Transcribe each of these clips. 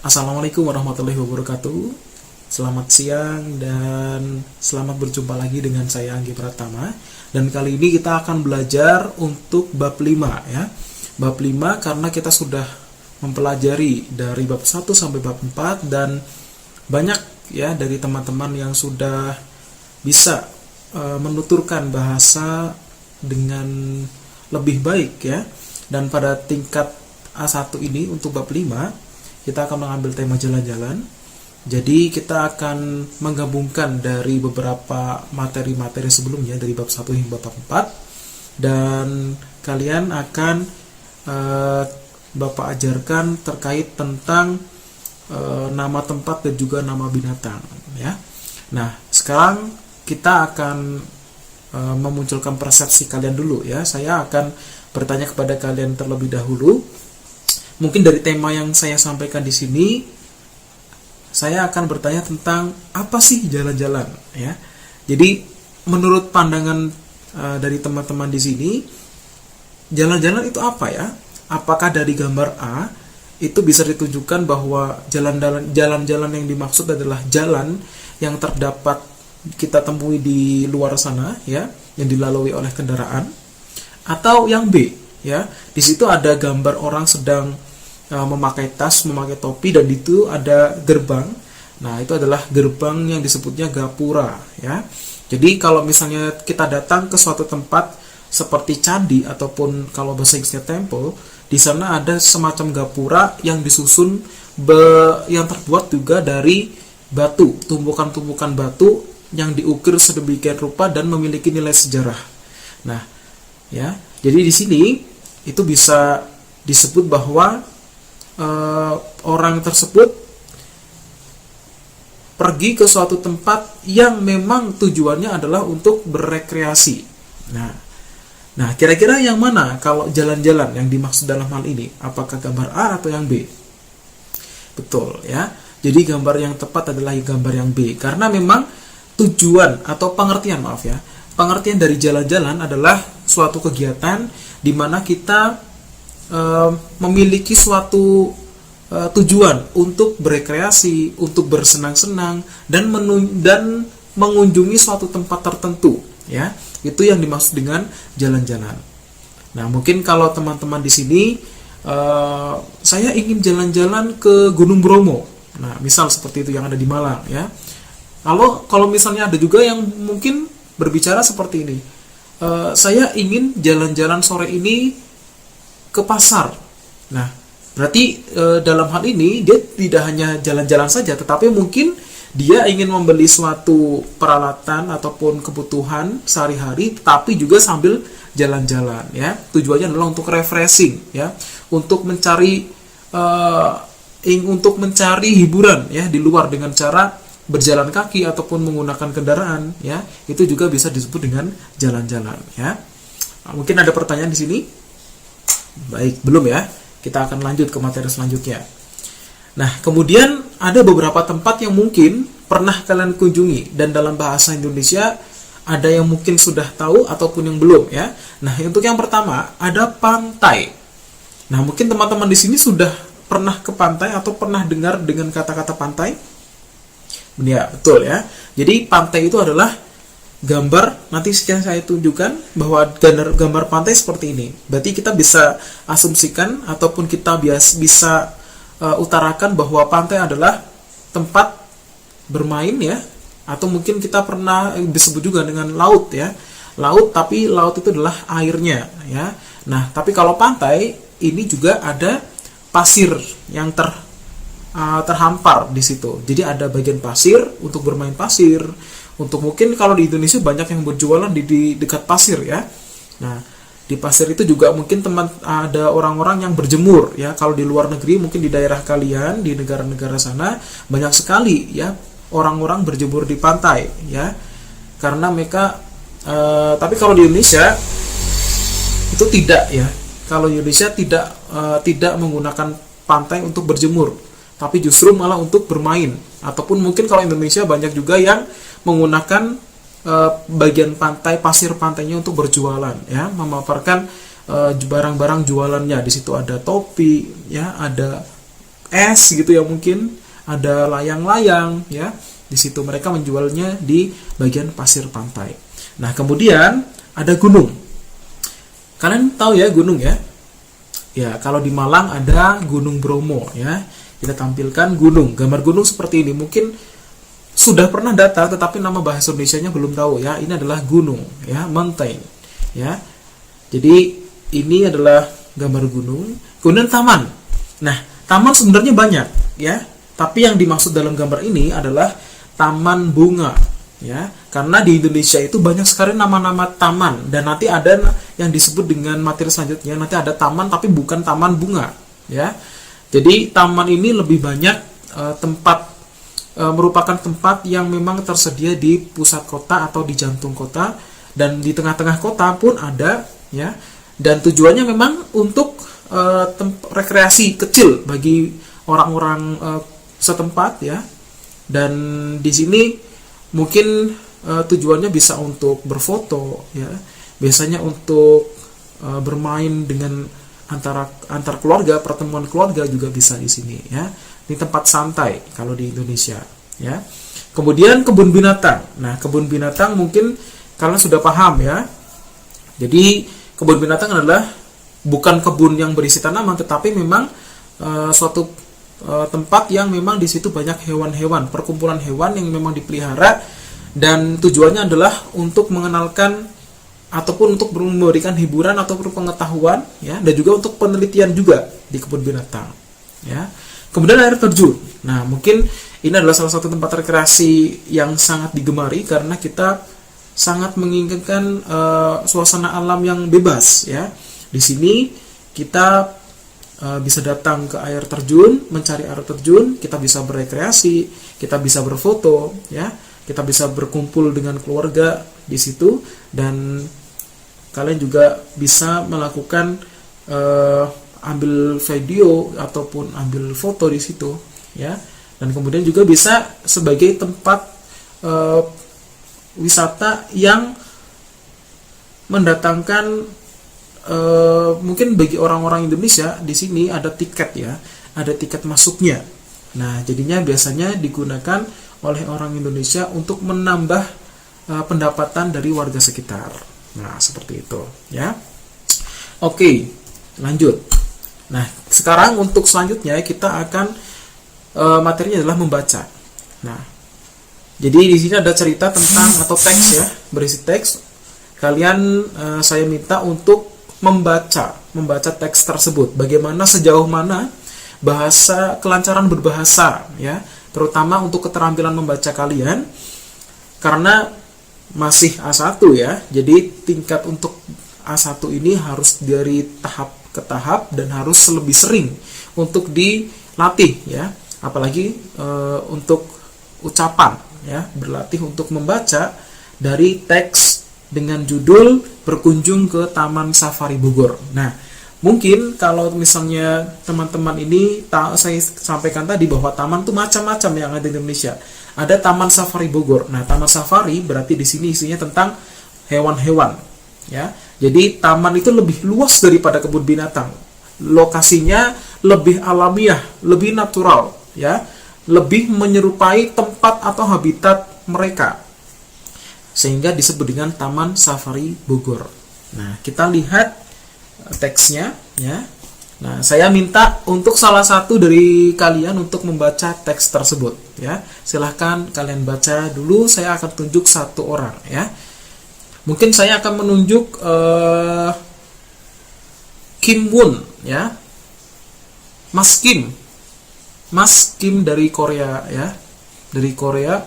Assalamualaikum warahmatullahi wabarakatuh. Selamat siang dan selamat berjumpa lagi dengan saya Anggi Pratama. Dan kali ini kita akan belajar untuk bab 5 ya. Bab 5 karena kita sudah mempelajari dari bab 1 sampai bab 4 dan banyak ya dari teman-teman yang sudah bisa menuturkan bahasa dengan lebih baik ya. Dan pada tingkat A1 ini untuk bab 5 kita akan mengambil tema jalan-jalan. Jadi kita akan menggabungkan dari beberapa materi-materi sebelumnya dari bab 1 hingga bab 4 dan kalian akan Bapak ajarkan terkait tentang nama tempat dan juga nama binatang ya. Nah, sekarang kita akan memunculkan persepsi kalian dulu ya. Saya akan bertanya kepada kalian terlebih dahulu. Mungkin dari tema yang saya sampaikan di sini, saya akan bertanya tentang apa sih jalan-jalan ya. Jadi menurut pandangan dari teman-teman di sini, jalan-jalan itu apa ya? Apakah dari gambar A itu bisa ditunjukkan bahwa jalan-jalan yang dimaksud adalah jalan yang terdapat kita temui di luar sana ya, yang dilalui oleh kendaraan, atau yang B ya, di situ ada gambar orang sedang memakai tas, memakai topi, dan itu ada gerbang. Nah, itu adalah gerbang yang disebutnya gapura ya. Jadi kalau misalnya kita datang ke suatu tempat seperti candi ataupun kalau bahasa Inggrisnya temple, di sana ada semacam gapura yang disusun yang terbuat juga dari batu, tumpukan-tumpukan batu yang diukir sedemikian rupa dan memiliki nilai sejarah. Nah, ya. Jadi di sini itu bisa disebut bahwa orang tersebut pergi ke suatu tempat yang memang tujuannya adalah untuk berekreasi. Nah, kira-kira yang mana kalau jalan-jalan yang dimaksud dalam hal ini? Apakah gambar A atau yang B? Betul ya. Jadi gambar yang tepat adalah gambar yang B karena memang tujuan atau pengertian dari jalan-jalan adalah suatu kegiatan di mana kita memiliki suatu tujuan untuk berekreasi, untuk bersenang-senang dan mengunjungi suatu tempat tertentu ya. Itu yang dimaksud dengan jalan-jalan. Nah, mungkin kalau teman-teman di sini saya ingin jalan-jalan ke Gunung Bromo. Nah, misal seperti itu yang ada di Malang ya. Kalau misalnya ada juga yang mungkin berbicara seperti ini. Saya ingin jalan-jalan sore ini ke pasar. Nah, berarti dalam hal ini dia tidak hanya jalan-jalan saja, tetapi mungkin dia ingin membeli suatu peralatan ataupun kebutuhan sehari-hari, tapi juga sambil jalan-jalan ya. Tujuannya adalah untuk refreshing ya, untuk mencari hiburan ya di luar dengan cara berjalan kaki ataupun menggunakan kendaraan ya. Itu juga bisa disebut dengan jalan-jalan ya. Mungkin ada pertanyaan di sini? Baik, belum ya? Kita akan lanjut ke materi selanjutnya. Nah, kemudian ada beberapa tempat yang mungkin pernah kalian kunjungi dan dalam bahasa Indonesia ada yang mungkin sudah tahu ataupun yang belum ya. Nah, untuk yang pertama ada pantai. Nah, mungkin teman-teman di sini sudah pernah ke pantai atau pernah dengar dengan kata-kata pantai? Ya, betul ya. Jadi pantai itu adalah gambar, nanti saya tunjukkan bahwa gambar pantai seperti ini. Berarti kita bisa asumsikan ataupun kita bisa utarakan bahwa pantai adalah tempat bermain ya, atau mungkin kita pernah disebut juga dengan laut ya. Laut, tapi laut itu adalah airnya ya. Nah, tapi kalau pantai ini juga ada pasir yang terhampar di situ. Jadi ada bagian pasir untuk bermain pasir. Untuk mungkin kalau di Indonesia banyak yang berjualan di dekat pasir ya. Nah, di pasir itu juga mungkin ada orang-orang yang berjemur ya. Kalau di luar negeri mungkin di daerah kalian, di negara-negara sana banyak sekali ya orang-orang berjemur di pantai ya. Karena mereka tapi kalau di Indonesia itu tidak ya. Kalau di Indonesia tidak menggunakan pantai untuk berjemur, tapi justru malah untuk bermain. Ataupun mungkin kalau Indonesia banyak juga yang menggunakan bagian pantai, pasir pantainya untuk berjualan ya, memaparkan barang-barang jualannya. Di situ ada topi ya, ada es gitu ya, mungkin ada layang-layang ya. Di situ mereka menjualnya di bagian pasir pantai. Nah, kemudian ada gunung. Kalian tahu ya gunung ya? Ya, kalau di Malang ada Gunung Bromo ya. Kita tampilkan gunung, gambar gunung seperti ini. Mungkin sudah pernah data tetapi nama bahasa Indonesianya belum tahu ya. Ini adalah gunung ya, mountain ya. Jadi ini adalah gambar gunung, kemudian taman. Nah, taman sebenarnya banyak ya, tapi yang dimaksud dalam gambar ini adalah taman bunga ya, karena di Indonesia itu banyak sekali nama-nama taman, dan nanti ada yang disebut dengan materi selanjutnya, nanti ada taman tapi bukan taman bunga ya. Jadi taman ini lebih banyak merupakan tempat yang memang tersedia di pusat kota atau di jantung kota, dan di tengah-tengah kota pun ada ya, dan tujuannya memang untuk rekreasi kecil bagi orang-orang setempat ya. Dan di sini mungkin tujuannya bisa untuk berfoto ya, biasanya untuk bermain dengan antar keluarga, pertemuan keluarga juga bisa di sini ya. Ini tempat santai kalau di Indonesia ya. Kemudian kebun binatang. Nah, kebun binatang mungkin kalian sudah paham ya. Jadi kebun binatang adalah bukan kebun yang berisi tanaman, tetapi memang suatu tempat yang memang di situ banyak hewan-hewan, perkumpulan hewan yang memang dipelihara, dan tujuannya adalah untuk mengenalkan ataupun untuk memberikan hiburan ataupun pengetahuan ya, dan juga untuk penelitian juga di kebun binatang ya. Kemudian air terjun. Nah, mungkin ini adalah salah satu tempat rekreasi yang sangat digemari karena kita sangat menginginkan suasana alam yang bebas ya. Di sini kita bisa datang ke air terjun, mencari air terjun, kita bisa berekreasi, kita bisa berfoto ya, kita bisa berkumpul dengan keluarga di situ, dan kalian juga bisa melakukan ambil video ataupun ambil foto di situ ya. Dan kemudian juga bisa sebagai tempat wisata yang mendatangkan mungkin bagi orang-orang Indonesia di sini ada tiket ya, ada tiket masuknya. Nah, jadinya biasanya digunakan oleh orang Indonesia untuk menambah pendapatan dari warga sekitar. Nah, seperti itu ya. Oke, lanjut. Nah, sekarang untuk selanjutnya kita akan materinya adalah membaca. Nah, jadi di sini ada cerita tentang atau teks ya, berisi teks. Kalian saya minta untuk membaca teks tersebut. Bagaimana, sejauh mana bahasa, kelancaran berbahasa ya, terutama untuk keterampilan membaca kalian, karena masih A1 ya. Jadi tingkat untuk A1 ini harus dari tahap ke tahap dan harus lebih sering untuk dilatih ya. Apalagi untuk ucapan ya, berlatih untuk membaca dari teks dengan judul Berkunjung ke Taman Safari Bogor. Nah, mungkin kalau misalnya teman-teman ini saya sampaikan tadi bahwa taman itu macam-macam yang ada di Indonesia. Ada Taman Safari Bogor. Nah, Taman Safari berarti di sini isinya tentang hewan-hewan ya. Jadi taman itu lebih luas daripada kebun binatang. Lokasinya lebih alamiah, lebih natural ya, lebih menyerupai tempat atau habitat mereka, sehingga disebut dengan Taman Safari Bogor. Nah, kita lihat teksnya ya. Nah, saya minta untuk salah satu dari kalian untuk membaca teks tersebut ya. Silahkan kalian baca dulu, saya akan tunjuk satu orang ya. Mungkin saya akan menunjuk Kim Won ya. Mas Kim dari Korea ya. Dari Korea.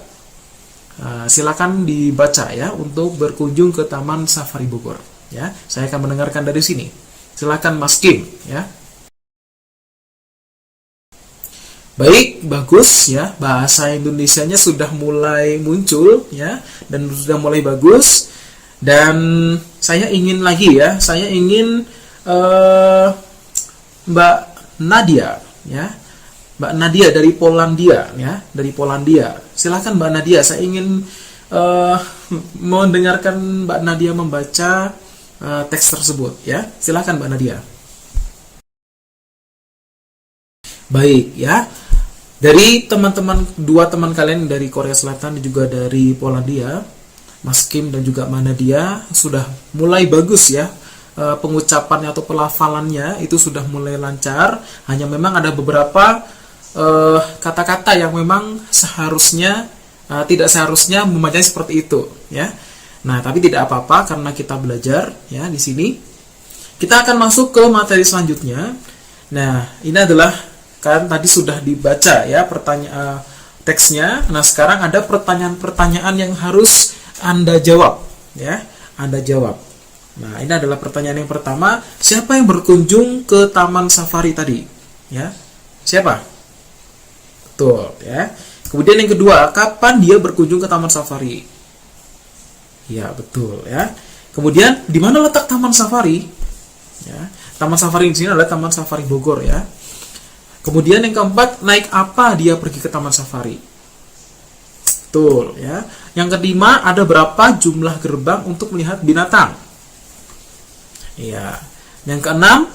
Silakan dibaca ya untuk berkunjung ke Taman Safari Bogor ya. Saya akan mendengarkan dari sini. Silakan Mas Kim ya. Baik, bagus ya. Bahasa Indonesianya sudah mulai muncul ya, dan sudah mulai bagus. Dan saya ingin lagi ya, saya ingin Mbak Nadia ya. Mbak Nadia dari Polandia ya, dari Polandia. Silakan Mbak Nadia, saya ingin mendengarkan Mbak Nadia membaca teks tersebut ya. Silakan Mbak Nadia. Baik ya. Dari teman-teman, dua teman kalian dari Korea Selatan dan juga dari Polandia, Mas Kim dan juga Manadia, sudah mulai bagus ya. Pengucapannya atau pelafalannya itu sudah mulai lancar. Hanya memang ada beberapa kata-kata yang memang seharusnya tidak seharusnya membacanya seperti itu ya. Nah, tapi tidak apa-apa karena kita belajar ya di sini. Kita akan masuk ke materi selanjutnya. Nah, ini adalah kan tadi sudah dibaca ya pertanyaan teksnya. Nah, sekarang ada pertanyaan-pertanyaan yang harus Anda jawab ya. Anda jawab. Nah, ini adalah pertanyaan yang pertama, siapa yang berkunjung ke Taman Safari tadi? Ya. Siapa? Betul ya. Kemudian yang kedua, kapan dia berkunjung ke Taman Safari? Ya, betul ya. Kemudian di mana letak Taman Safari? Ya. Taman Safari di sini adalah Taman Safari Bogor ya. Kemudian yang keempat, naik apa dia pergi ke Taman Safari? Betul ya. Yang kelima, ada berapa jumlah gerbang untuk melihat binatang? Ya. Yang keenam,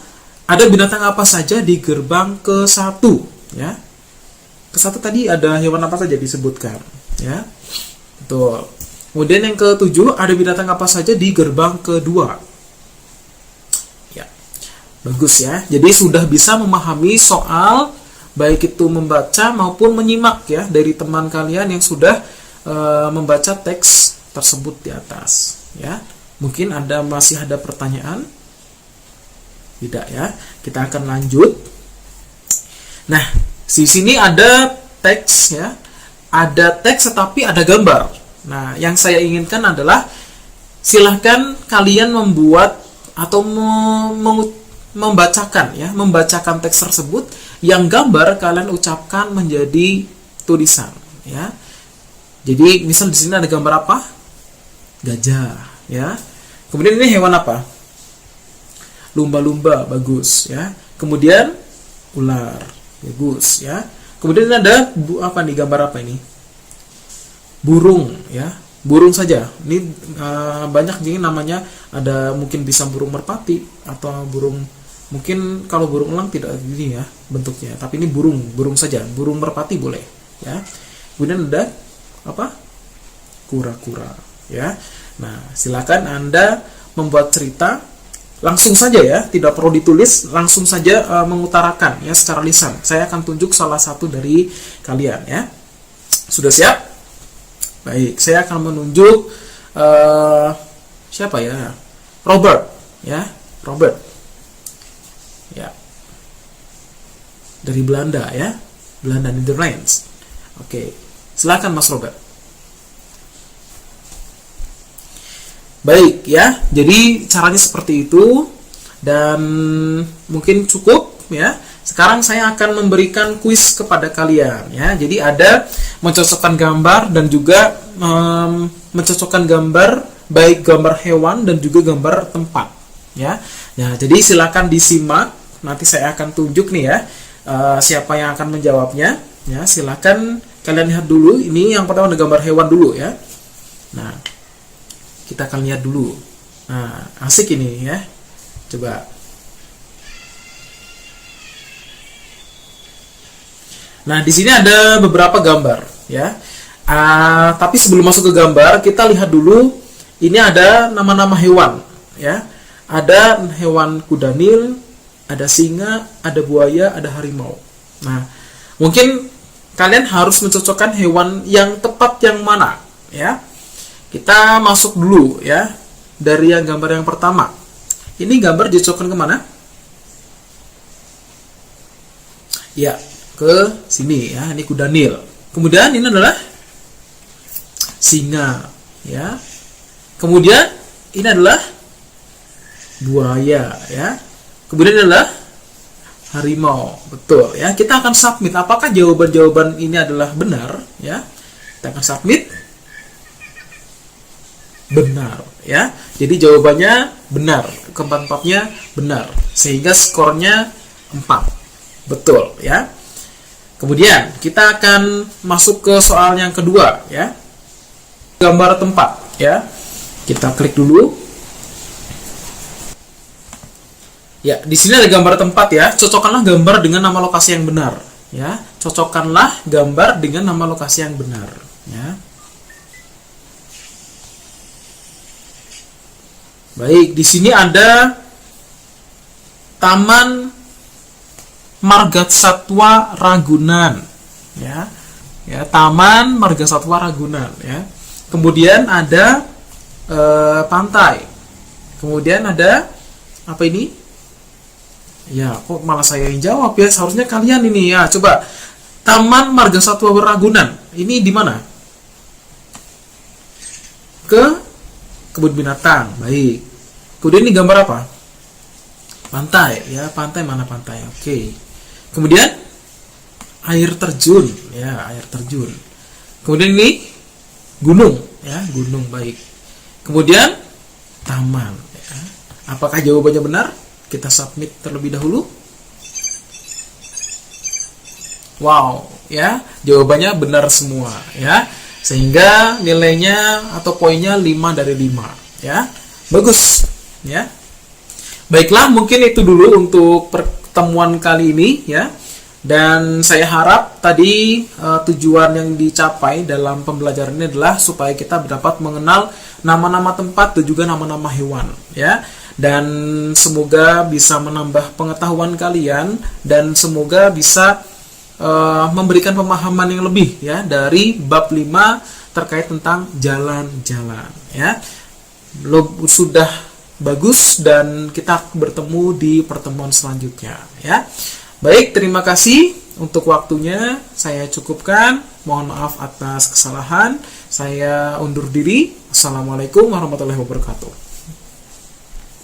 ada binatang apa saja di gerbang ke-1 ya. Ke-1 tadi ada hewan apa saja disebutkan ya. Betul. Kemudian yang ke-7, ada binatang apa saja di gerbang ke-2? Bagus ya. Jadi sudah bisa memahami soal baik itu membaca maupun menyimak ya dari teman kalian yang sudah membaca teks tersebut di atas ya. Mungkin masih ada pertanyaan? Tidak ya. Kita akan lanjut. Nah, di sini ada teks ya. Ada teks tetapi ada gambar. Nah, yang saya inginkan adalah silahkan kalian membuat atau membacakan teks tersebut, yang gambar kalian ucapkan menjadi tulisan ya. Jadi misal di sini ada gambar apa? Gajah ya. Kemudian ini hewan apa? Lumba-lumba, bagus ya. Kemudian ular, bagus ya. Kemudian ada apa nih, gambar apa ini? Burung ya. Burung saja. Ini banyak jadi namanya, ada mungkin bisa burung merpati atau burung, mungkin kalau burung elang tidak gini ya bentuknya, tapi ini burung saja, burung merpati boleh ya. Kemudian ada apa? Kura-kura ya. Nah, silakan Anda membuat cerita langsung saja ya, tidak perlu ditulis, langsung saja mengutarakan ya secara lisan. Saya akan tunjuk salah satu dari kalian ya. Sudah siap? Baik, saya akan menunjuk siapa ya? Robert ya, Robert. Ya. Dari Belanda ya. Belanda, Netherlands. Oke. Silakan Mas Robert. Baik ya. Jadi caranya seperti itu dan mungkin cukup ya. Sekarang saya akan memberikan kuis kepada kalian ya. Jadi ada mencocokkan gambar dan juga mencocokkan gambar, baik gambar hewan dan juga gambar tempat ya. Nah, jadi silakan disimak. Nanti saya akan tunjuk nih ya siapa yang akan menjawabnya ya. Silakan kalian lihat dulu. Ini yang pertama ada gambar hewan dulu ya. Nah, kita akan lihat dulu. Nah, asik ini ya. Coba. Nah, di sini ada beberapa gambar ya. Tapi sebelum masuk ke gambar, kita lihat dulu. Ini ada nama-nama hewan ya. Ada hewan kuda Nil, ada singa, ada buaya, ada harimau. Nah, mungkin kalian harus mencocokkan hewan yang tepat yang mana ya. Kita masuk dulu ya dari yang gambar yang pertama. Ini gambar dicocokkan kemana? Ya, ke sini ya. Ini kuda Nil. Kemudian ini adalah singa ya. Kemudian ini adalah buaya ya. Kemudian adalah harimau. Betul ya. Kita akan submit apakah jawaban-jawaban ini adalah benar ya. Kita akan submit benar ya. Jadi jawabannya benar, keempat-empatnya benar, sehingga skornya 4. Betul ya. Kemudian kita akan masuk ke soal yang kedua ya. Gambar tempat ya. Kita klik dulu. Ya, di sini ada gambar tempat ya. Cocokkanlah gambar dengan nama lokasi yang benar. Ya, cocokkanlah gambar dengan nama lokasi yang benar. Ya. Baik, di sini ada Taman Margasatwa Ragunan. Ya, ya, Taman Margasatwa Ragunan. Ya. Kemudian ada pantai. Kemudian ada apa ini? Ya, kok malah saya yang jawab ya? Seharusnya kalian ini ya. Coba, Taman Margasatwa Ragunan. Ini di mana? Kebun binatang. Baik. Kemudian ini gambar apa? Pantai. Ya, pantai, mana pantai? Oke. Kemudian air terjun. Ya, air terjun. Kemudian ini gunung. Ya, gunung. Baik. Kemudian taman. Ya. Apakah jawabannya benar? Kita submit terlebih dahulu. Wow, ya, jawabannya benar semua, ya. Sehingga nilainya atau poinnya 5 dari 5, ya. Bagus, ya. Baiklah, mungkin itu dulu untuk pertemuan kali ini, ya. Dan saya harap tadi tujuan yang dicapai dalam pembelajaran ini adalah supaya kita dapat mengenal nama-nama tempat dan juga nama-nama hewan, ya. Dan semoga bisa menambah pengetahuan kalian dan semoga bisa memberikan pemahaman yang lebih ya dari bab 5 terkait tentang jalan-jalan ya. Sudah bagus dan kita bertemu di pertemuan selanjutnya ya. Baik, terima kasih untuk waktunya. Saya cukupkan. Mohon maaf atas kesalahan. Saya undur diri. Assalamualaikum warahmatullahi wabarakatuh.